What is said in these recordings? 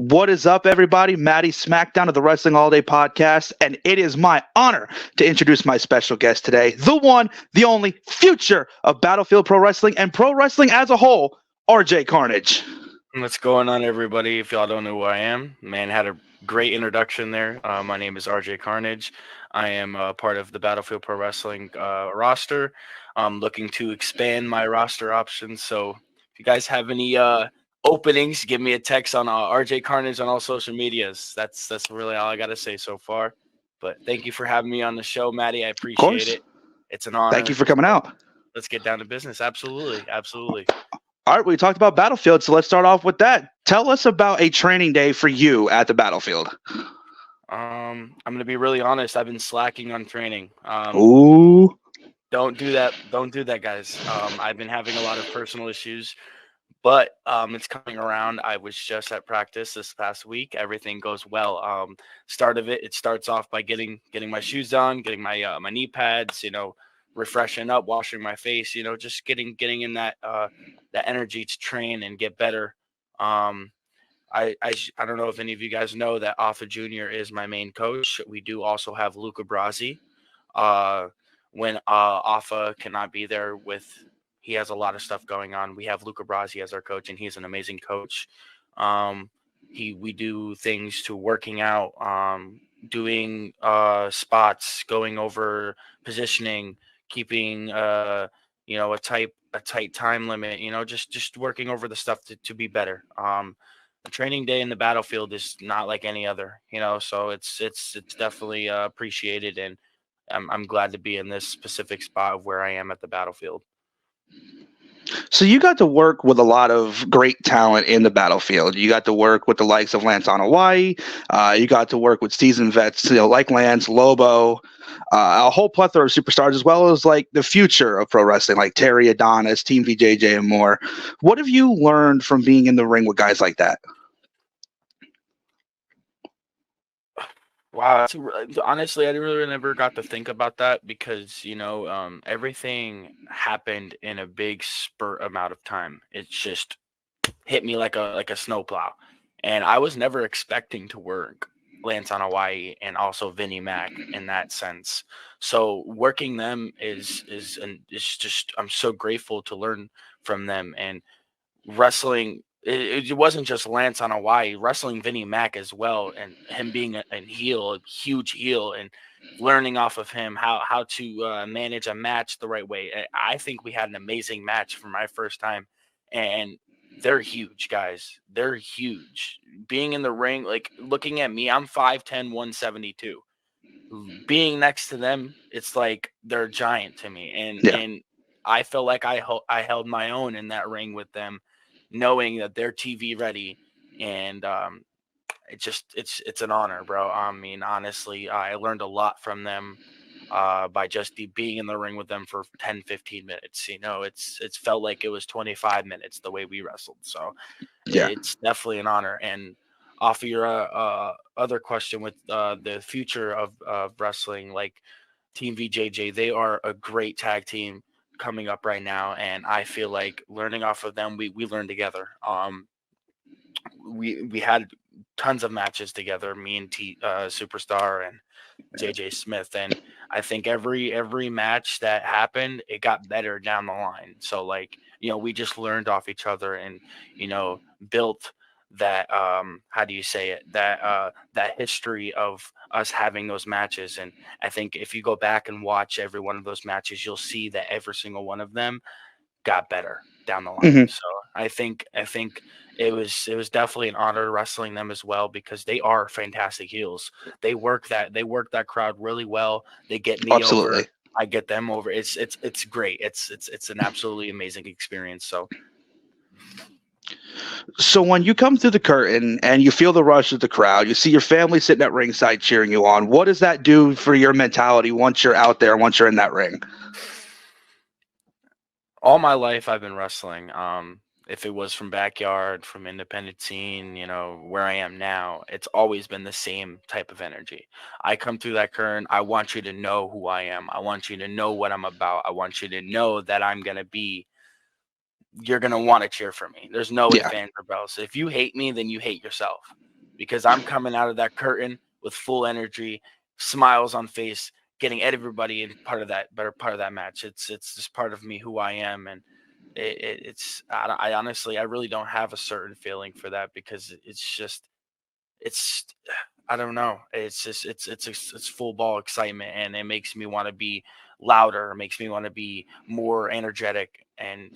What is up, everybody? Matty, Smackdown of the Wrestling All Day podcast, and it is my honor to introduce my special guest today, the one, the only future of Battlefield Pro Wrestling and pro wrestling as a whole, RJ Carnage. What's going on, everybody? If y'all don't know who I am, man, had a great introduction there. My name is RJ Carnage. I am part of the Battlefield Pro Wrestling roster. I'm looking to expand my roster options. So if you guys have any openings, give me a text on RJ Carnage on all social medias. That's really all I got to say so far. But thank you for having me on the show, Matty. I appreciate it. It's an honor. Thank you for coming out. Let's get down to business. Absolutely. All right, we talked about Battlefield, so let's start off with that. Tell us about a training day for you at the Battlefield. I'm going to be really honest. I've been slacking on training. Ooh. Don't do that. Don't do that, guys. I've been having a lot of personal issues, but it's coming around. I was just at practice this past week. Everything goes well. It starts off by getting my shoes on, getting my knee pads, refreshing up, washing my face, just getting in that energy to train and get better. I don't know if any of you guys know that Alpha Jr. is my main coach. We do also have Luca Brasi. When Alpha cannot be there he has a lot of stuff going on. We have Luca Brasi as our coach, and he's an amazing coach. We do things to working out, doing spots, going over positioning, keeping a tight time limit, just working over the stuff to be better. The training day in the Battlefield is not like any other, so it's definitely appreciated, and I'm glad to be in this specific spot of where I am at the Battlefield. So you got to work with a lot of great talent in the Battlefield. You got to work with the likes of Lance on Hawaii. You got to work with seasoned vets, like Lance, Lobo, a whole plethora of superstars, as well as like the future of pro wrestling, like Terry Adonis, Team VJJ, and more. What have you learned from being in the ring with guys like that? Wow, honestly, I really never got to think about that because everything happened in a big spurt amount of time. It just hit me like a snowplow, and I was never expecting to work Lance on Hawaii and also Vinnie Mac in that sense. So working them is just, I'm so grateful to learn from them, and wrestling. It wasn't just Lance on Hawaii, wrestling Vinnie Mac as well, and him being a huge heel, and learning off of him how to manage a match the right way. I think we had an amazing match for my first time, and they're huge, guys. They're huge. Being in the ring, like looking at me, I'm 5'10", 172. Being next to them, it's like they're a giant to me, and I feel like I held my own in that ring with them, knowing that they're TV ready, and it's an honor, bro. I mean, honestly, I learned a lot from them by just being in the ring with them for 10-15 minutes. It's felt like it was 25 minutes the way we wrestled. So it's definitely an honor. And off of your other question with the future of wrestling, like Team VJJ, they are a great tag team coming up right now, and I feel like learning off of them, we learned together. We had tons of matches together, me and Superstar and JJ Smith, and I think every match that happened, it got better down the line. So we just learned off each other, and built that how do you say it, that history of us having those matches. And I think if you go back and watch every one of those matches, you'll see that every single one of them got better down the line. Mm-hmm. So I think it was definitely an honor wrestling them as well, because they are fantastic heels. They work that crowd really well. They get me over, I get them over. It's great. It's an absolutely amazing experience. So when you come through the curtain and you feel the rush of the crowd, you see your family sitting at ringside cheering you on. What does that do for your mentality once you're out there, once you're in that ring? All my life I've been wrestling. If it was from backyard, from independent scene, where I am now, it's always been the same type of energy. I come through that curtain. I want you to know who I am. I want you to know what I'm about. I want you to know that you're going to want to cheer for me. There's no ifs, ands, or buts. If you hate me, then you hate yourself. because I'm coming out of that curtain with full energy, smiles on face, getting everybody in part of that match. It's just part of me, who I am, and it's I honestly I really don't have a certain feeling for that, because it's I don't know. It's just it's full ball excitement, and it makes me want to be louder. It makes me want to be more energetic. And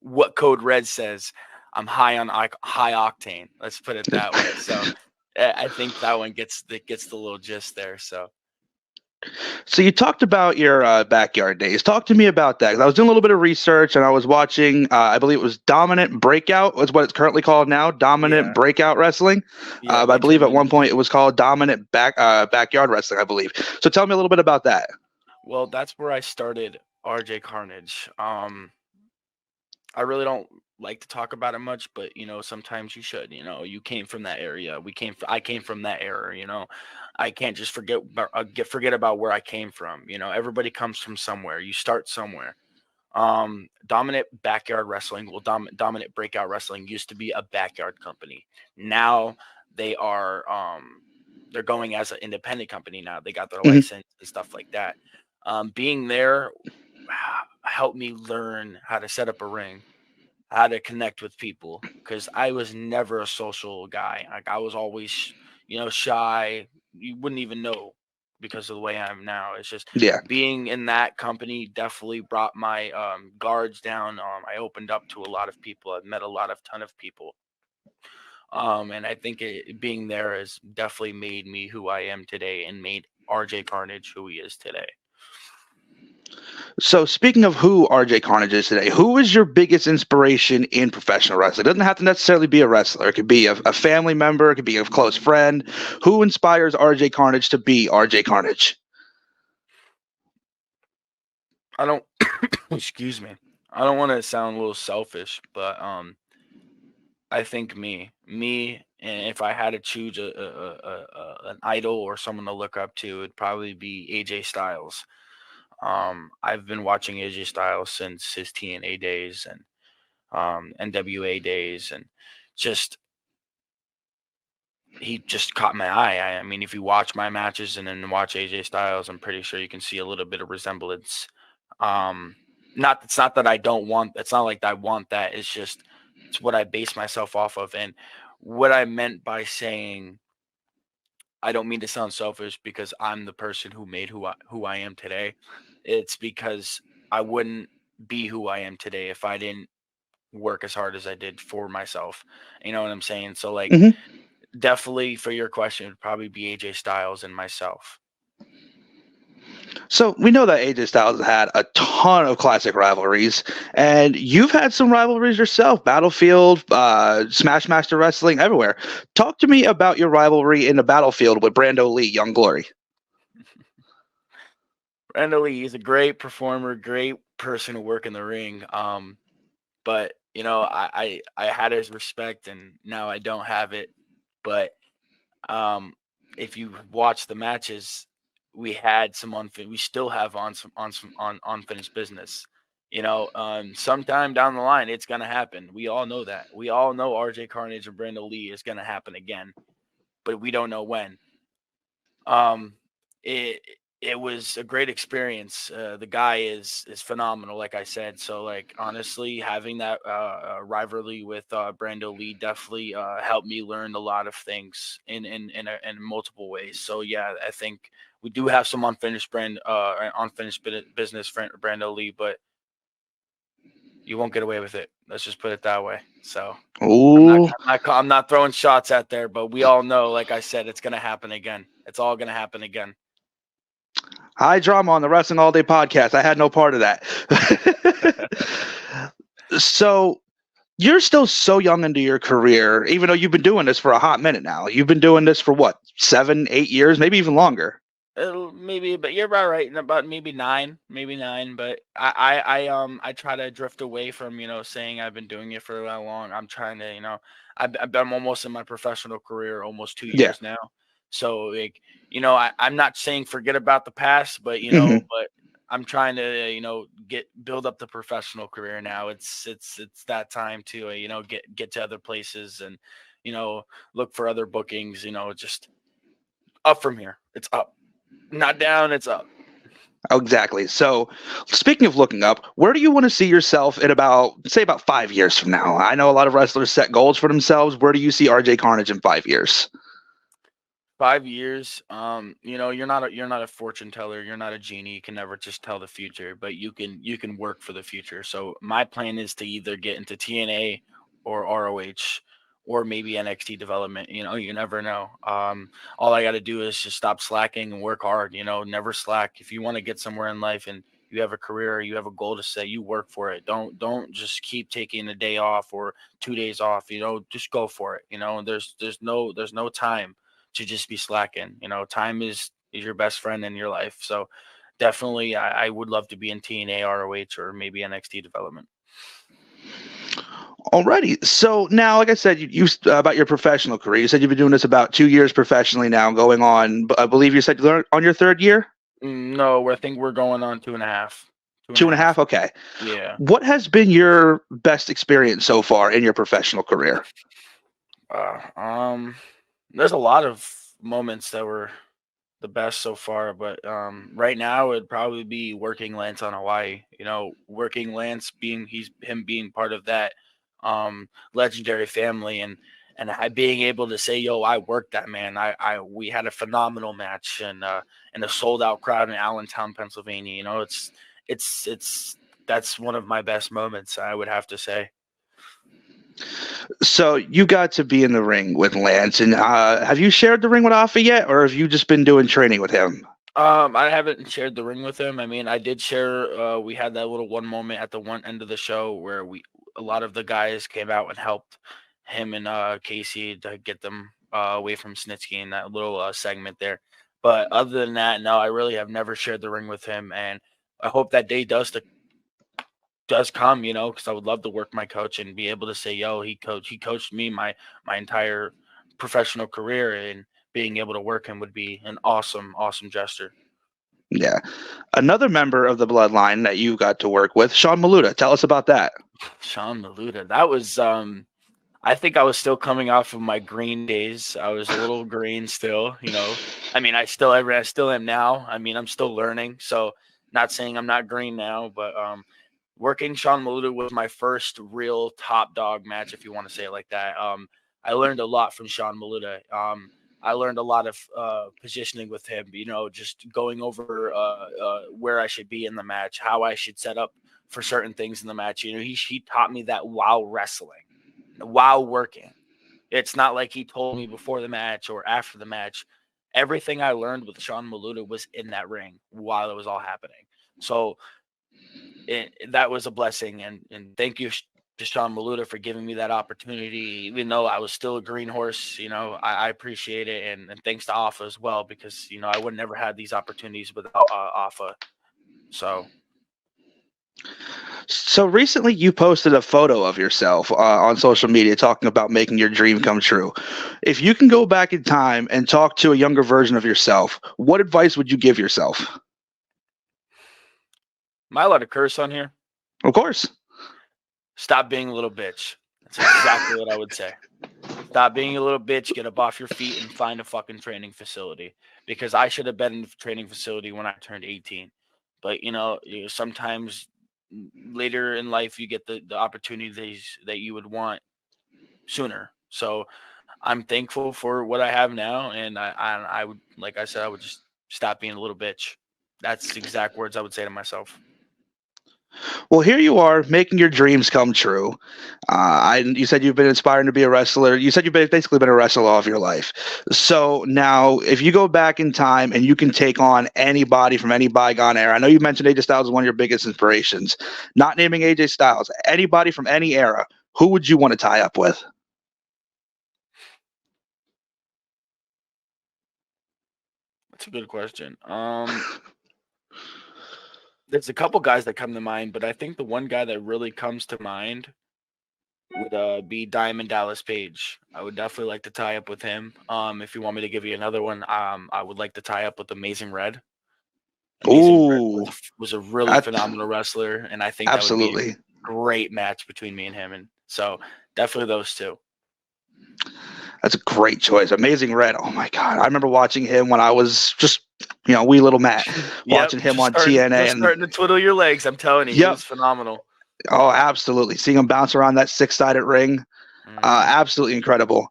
what Code Red says, I'm high on high octane. Let's put it that way. So I think that one gets the little gist there. So So you talked about your backyard days. Talk to me about that. 'Cause I was doing a little bit of research and I was watching. I believe it was Dominant Breakout, was what it's currently called now. Dominant yeah, Breakout Wrestling. yeah, I Winter believe at one Menace. point it was called Dominant Backyard Wrestling. I believe. So tell me a little bit about that. Well, that's where I started RJ Carnage. I really don't like to talk about it much, but sometimes you should. You came from that area. I came from that era. I can't just forget about where I came from. Everybody comes from somewhere. You start somewhere. Dominant Backyard Wrestling, well, Dominant Breakout Wrestling used to be a backyard company. Now they are they're going as an independent company now. They got their Mhm. license and stuff like that. Being there helped me learn how to set up a ring, how to connect with people, because I was never a social guy. Like, I was always, shy. You wouldn't even know, because of the way I am now. It's just Yeah. being in that company definitely brought my guards down. I opened up to a lot of people. I've met a ton of people. And I think being there has definitely made me who I am today, and made RJ Carnage who he is today. So speaking of who RJ Carnage is today, who is your biggest inspiration in professional wrestling? It doesn't have to necessarily be a wrestler. It could be a family member. It could be a close friend. Who inspires RJ Carnage to be RJ Carnage? I don't, excuse me. I don't want to sound a little selfish, but I think me, and if I had to choose an idol or someone to look up to, it'd probably be AJ Styles. I've been watching AJ Styles since his TNA days and NWA days, and just he just caught my eye. I mean, if you watch my matches and then watch AJ Styles, I'm pretty sure you can see a little bit of resemblance. Um, it's not that I don't want. It's not like I want that. It's just it's what I base myself off of, and what I meant by saying I don't mean to sound selfish, because I'm the person who made who I am today. It's because I wouldn't be who I am today if I didn't work as hard as I did for myself. You know what I'm saying? So, like, Hmm. definitely for your question, it would probably be AJ Styles and myself. So we know that AJ Styles has had a ton of classic rivalries, and you've had some rivalries yourself. Battlefield, Smash Master Wrestling, everywhere. Talk to me about your rivalry in the Battlefield with Brando Lee, Young Glory. Randall Lee is a great performer, great person to work in the ring. But I had his respect, and now I don't have it. But um, if you watch the matches, we had some we still have some unfinished business. Sometime down the line, it's gonna happen. We all know that. We all know RJ Carnage and Brandon Lee is gonna happen again, but we don't know when. Um, it it was a great experience. The guy is phenomenal, like I said. So, like, honestly, having that rivalry with Brando Lee definitely helped me learn a lot of things in multiple ways. So yeah, I think we do have some unfinished business for Brando Lee, but you won't get away with it. Let's just put it that way. So Ooh, I'm not throwing shots out there, but we all know, like I said, it's gonna happen again. It's all gonna happen again. high drama on the Wrestling All Day podcast. I had no part of that. So you're still so young into your career, even though you've been doing this for a hot minute now. You've been doing this for what, 7, 8 years, maybe even longer. Maybe, but you're about right. About maybe nine. But I try to drift away from saying I've been doing it for that long. I'm trying to I'm almost in my professional career, almost two Yeah. years now. So, like, I'm not saying forget about the past, but Hmm. I'm trying to build up the professional career now. It's that time to get to other places and look for other bookings. Just up from here. It's up, not down. It's up. Oh, exactly. So, speaking of looking up, where do you want to see yourself in about 5 years from now? I know a lot of wrestlers set goals for themselves. Where do you see RJ Carnage in 5 years? 5 years. You're not a fortune teller. You're not a genie. You can never just tell the future, but you can work for the future. So my plan is to either get into TNA or ROH or maybe NXT development. You never know. All I got to do is just stop slacking and work hard. Never slack. If you want to get somewhere in life and you have a career or you have a goal to set, you work for it. Don't just keep taking a day off or 2 days off. Just go for it. There's no time to just be slacking. Time is your best friend in your life. So definitely, I would love to be in TNA, ROH, or maybe NXT development. Alrighty. So now, like I said, you about your professional career. You said you've been doing this about 2 years professionally now, going on. I believe you said you're on your third year. No, I think we're going on 2.5. Two and Two a and a half. half. Okay. Yeah. What has been your best experience so far in your professional career? Uh, um, there's a lot of moments that were the best so far, but right now it'd probably be working Lance on Hawaii. Working Lance being part of that legendary family and being able to say, "Yo, I worked that man. We had a phenomenal match and a sold out crowd in Allentown, Pennsylvania. It's that's one of my best moments, I would have to say." So you got to be in the ring with Lance, and have you shared the ring with Alpha yet, or have you just been doing training with him? I haven't shared the ring with him. I mean, I did share. We had that little one moment at the one end of the show where a lot of the guys came out and helped him and Casey to get them away from Snitsky in that little segment there. But other than that, no, I really have never shared the ring with him, and I hope that day does come. Because I would love to work my coach and be able to say, "Yo, he coached me my entire professional career," and being able to work him would be an awesome, awesome gesture. Yeah. Another member of the bloodline that you got to work with, Sean Maluda. Tell us about that. Sean Maluda. That was I think I was still coming off of my green days. I was a little green still. I mean, I still am now. I mean, I'm still learning. So not saying I'm not green now, but working Sean Maluda was my first real top dog match, if you want to say it like that. I learned a lot from Sean Maluda. I learned a lot of positioning with him, just going over where I should be in the match, how I should set up for certain things in the match. He taught me that while wrestling, while working. It's not like he told me before the match or after the match. Everything I learned with Sean Maluda was in that ring while it was all happening. So that was a blessing, and thank you to Sean Maluda for giving me that opportunity, even though I was still a green horse. I appreciate it, and thanks to Alpha as well, because I would never had these opportunities without Alpha. So recently, you posted a photo of yourself on social media talking about making your dream come true. If you can go back in time and talk to a younger version of yourself, what advice would you give yourself? Am I allowed to curse on here? Of course. Stop being a little bitch. That's exactly what I would say. Stop being a little bitch, get up off your feet, and find a fucking training facility. Because I should have been in the training facility when I turned 18. But, sometimes later in life, you get the opportunities that you would want sooner. So I'm thankful for what I have now. And I would, like I said, I would just stop being a little bitch. That's the exact words I would say to myself. Well, here you are making your dreams come true. You said you've been inspiring to be a wrestler. You said you've basically been a wrestler all of your life. So now, if you go back in time and you can take on anybody from any bygone era, I know you mentioned AJ Styles is one of your biggest inspirations. Not naming AJ Styles, anybody from any era, who would you want to tie up with? That's a good question. There's a couple guys that come to mind, but I think the one guy that really comes to mind would be Diamond Dallas Page. I would definitely like to tie up with him. If you want me to give you another one, I would like to tie up with Amazing Red. Amazing Red Ooh, was a really that, phenomenal wrestler, and I think that would be a absolutely. great match between me and him. And so definitely those two. That's a great choice. Amazing Red. Oh my God. I remember watching him when I was just, wee little Matt, Yep, watching him on TNA. just And starting to twiddle your legs. I'm telling you, he yep. was phenomenal. Oh, absolutely. Seeing him bounce around that 6-sided ring. Hmm. Absolutely incredible.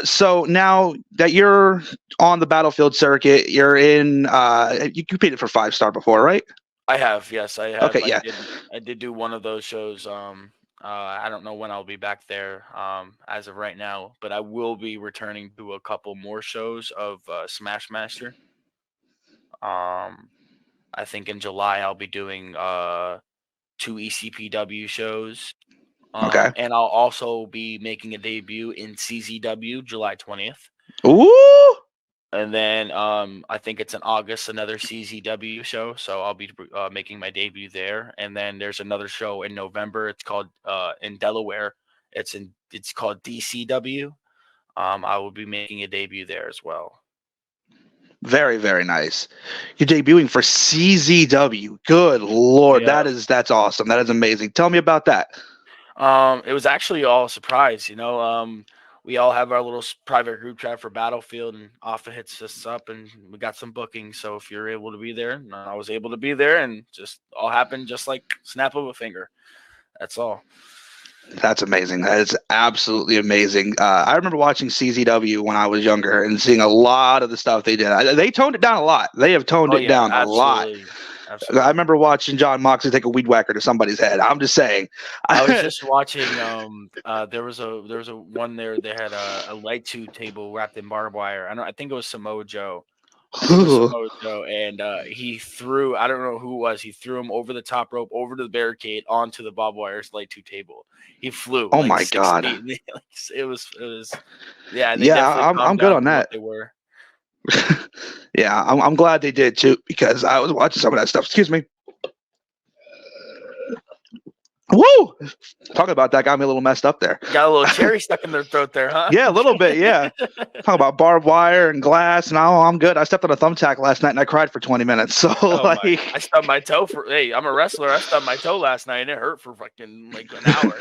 So now that you're on the Battlefield circuit, you're in, you competed for 5-star before, right? I have, yes, I have. Okay. Yeah. I did do one of those shows. I don't know when I'll be back there. As of right now, but I will be returning to a couple more shows of Smash Master. Um, I think in July I'll be doing 2 ECPW shows. Okay. And I'll also be making a debut in CZW July 20th. Ooh. And then I think it's in August, another CZW show. So I'll be making my debut there. And then there's another show in November. It's called in Delaware. It's called DCW. I will be making a debut there as well. Very, very nice. You're debuting for CZW. Good Lord. Yeah. That's awesome. That is amazing. Tell me about that. It was actually all a surprise, we all have our little private group chat for Battlefield, and Alpha hits us up, and we got some bookings. So if you're able to be there, and I was able to be there, and just all happened just like snap of a finger. That's all. That's amazing. That is absolutely amazing. I remember watching CZW when I was younger and seeing a lot of the stuff they did. They toned it down a lot. They have toned Oh it yeah, down a lot. absolutely, I absolutely. remember watching John Moxley take a weed whacker to somebody's head. I'm just saying. I was just watching. There was a one there. They had a light tube table wrapped in barbed wire. I think it was Samoa Joe. I think it was Samoa Joe, and he threw. I don't know who it was. He threw him over the top rope, over to the barricade, onto the barbed wire light tube table. He flew Oh like my 6 feet. God. It was. Yeah, they Yeah, definitely I'm calmed good down on from what that. they were. Yeah, I'm glad they did too, because I was watching some of that stuff. Excuse me. Woo! Talking about that got me a little messed up there. Got a little cherry stuck in their throat there, huh? Yeah, a little bit. Yeah. Talk about barbed wire and glass, and I'm good. I stepped on a thumbtack last night and I cried for 20 minutes. So Oh my! I like, stubbed my toe for. Hey, I'm a wrestler. I stubbed my toe last night and it hurt for fucking like an hour.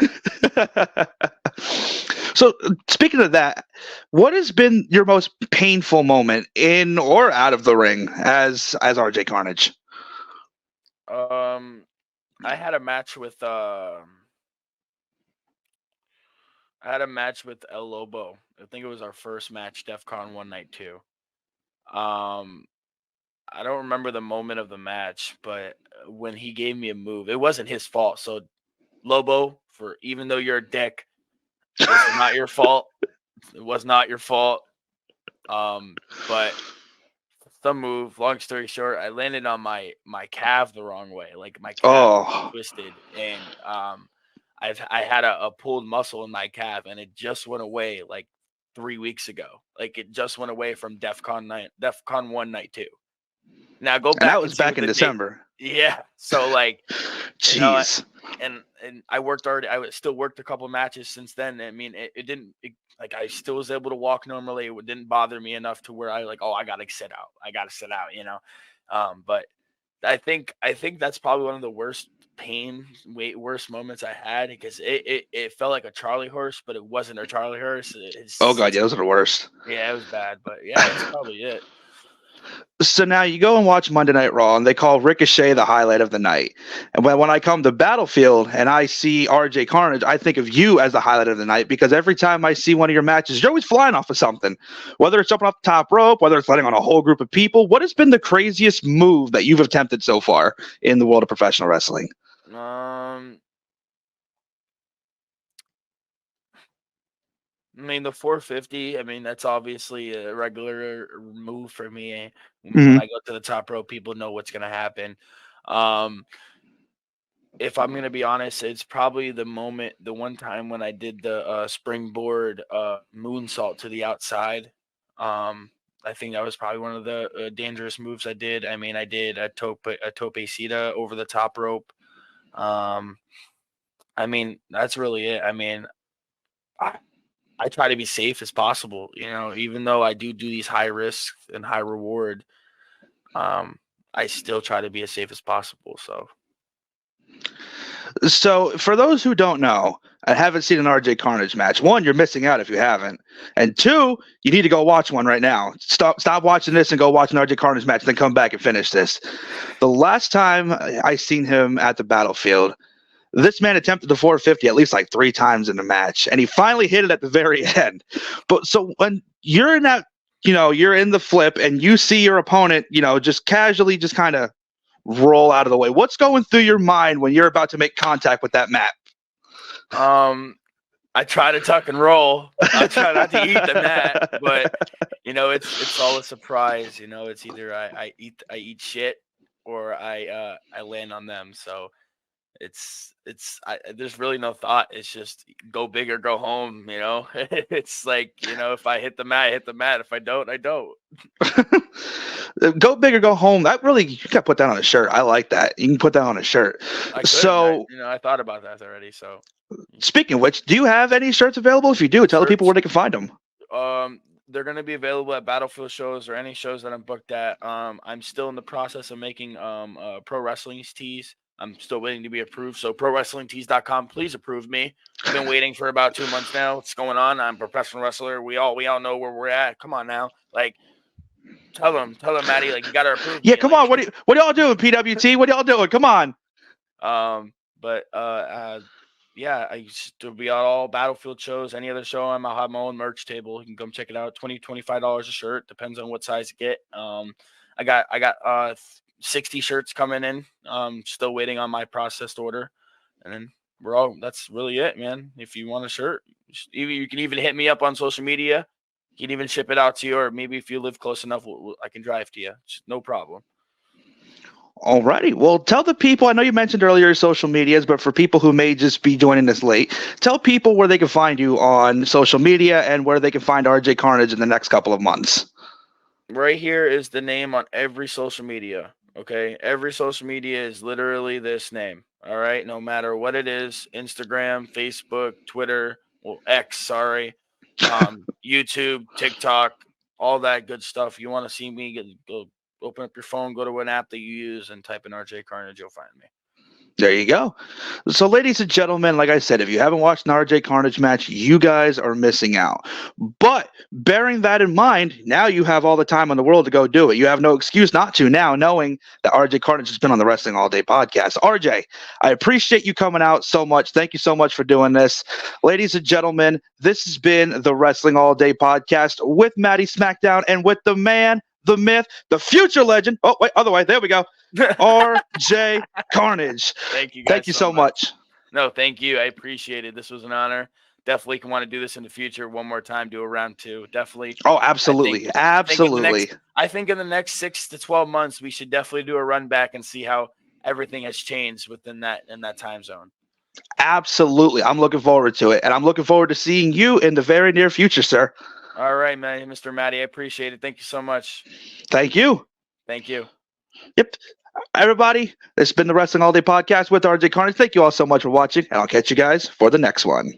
so speaking of that, what has been your most painful moment in or out of the ring as RJ Carnage? I had a match with El Lobo. I think it was our first match, DEF CON 1 Night 2. Um, I don't remember the moment of the match, but when he gave me a move, it wasn't his fault. So Lobo, for even though you're a dick, this is not your fault. It was not your fault. But some move. Long story short, I landed on my calf the wrong way. Like my calf Oh, twisted, and I had a pulled muscle in my calf, and it just went away like 3 weeks ago. Like it just went away from DEF CON 1 Night 2. Now go and that back and was see back what in the date. December. Yeah. So like, you know, Jeez. and I worked already. Still worked a couple matches since then. I mean, it didn't like I still was able to walk normally. It didn't bother me enough to where I like, oh, I gotta sit out. I gotta sit out. But I think that's probably one of the worst moments I had, because it felt like a Charlie horse, but it wasn't a Charlie horse. Oh God, yeah, those are the worst. Yeah, it was bad, but yeah, that's probably it. So now you go and watch Monday Night Raw, and they call Ricochet the highlight of the night. And when I come to Battlefield and I see RJ Carnage, I think of you as the highlight of the night, because every time I see one of your matches, you're always flying off of something. Whether it's jumping off the top rope, whether it's letting on a whole group of people. What has been the craziest move that you've attempted so far in the world of professional wrestling? Um, I mean, the 450, I mean, that's obviously a regular move for me. When Mm-hmm. I go to the top rope, people know what's going to happen. Um, if I'm going to be honest, it's probably the one time when I did the springboard moonsault to the outside. I think that was probably one of the dangerous moves I did. I mean, I did a tope sita over the top rope. Um, I mean, that's really it. I mean, I try to be safe as possible, even though I do these high risk and high reward. I still try to be as safe as possible. So So, for those who don't know, I haven't seen an RJ Carnage match. One, you're missing out if you haven't, and two, you need to go watch one right now. Stop watching this and go watch an RJ Carnage match, then come back and finish this. The last time I seen him at the Battlefield, this man attempted the 450 at least like 3 times in the match, and he finally hit it at the very end. But so when you're in that, you're in the flip and you see your opponent, just casually just kind of roll out of the way. What's going through your mind when you're about to make contact with that mat? I try to tuck and roll. I try not to eat the mat, but it's all a surprise. It's either I eat shit or I land on them. So there's really no thought. It's just go big or go home. It's like, if I hit the mat, I hit the mat. If I don't, I don't. Go big or go home. That really, you got to put that on a shirt. I like that. You can put that on a shirt. I thought about that already. So speaking of which, do you have any shirts available? If you do, tell the people where they can find them. They're going to be available at Battlefield shows or any shows that I'm booked at. I'm still in the process of making pro wrestling tees. I'm still waiting to be approved. So prowrestlingtees.com, please approve me. I've been waiting for about 2 months now. What's going on? I'm a professional wrestler. We all know where we're at. Come on now. Like, tell them, Matty, like, you got to approve me. Yeah, come on. What are y'all doing, PWT? What are y'all doing? Come on. Yeah, I used to be at all Battlefield shows. Any other show, I'll have my own merch table. You can come check it out. $25 a shirt. Depends on what size you get. I got 60 shirts coming in. Still waiting on my processed order, and then that's really it, man. If you want a shirt, you can even hit me up on social media. You can even ship it out to you, or maybe if you live close enough, I can drive to you. It's no problem. Alrighty. Well, tell the people, I know you mentioned earlier social medias, but for people who may just be joining us late, tell people where they can find you on social media and where they can find RJ Carnage in the next couple of months. Right here is the name on every social media. Okay, every social media is literally this name. All right, no matter what it is, Instagram, Facebook, Twitter, X, sorry, YouTube, TikTok, all that good stuff. You want to see me, go open up your phone, go to an app that you use, and type in RJ Carnage, you'll find me. There you go. So, ladies and gentlemen, like I said, if you haven't watched an RJ Carnage match, you guys are missing out. But bearing that in mind, now you have all the time in the world to go do it. You have no excuse not to now, knowing that RJ Carnage has been on the Wrestling All Day podcast. RJ, I appreciate you coming out so much. Thank you so much for doing this. Ladies and gentlemen, this has been the Wrestling All Day podcast with Matty Smackdown and with the man, the myth, the future legend. Oh, wait, other way. There we go. RJ Carnage. Thank you guys. Thank you so much. No, thank you. I appreciate it. This was an honor. Definitely can want to do this in the future one more time, do a round 2. Definitely. Oh, absolutely. I think in the next 6 to 12 months, we should definitely do a run back and see how everything has changed in that time zone. Absolutely. I'm looking forward to it. And I'm looking forward to seeing you in the very near future, sir. All right, man. Mr. Matty, I appreciate it. Thank you so much. Thank you. Thank you. Yep. Everybody, this has been the Wrestling All Day podcast with RJ Carnage. Thank you all so much for watching, and I'll catch you guys for the next one.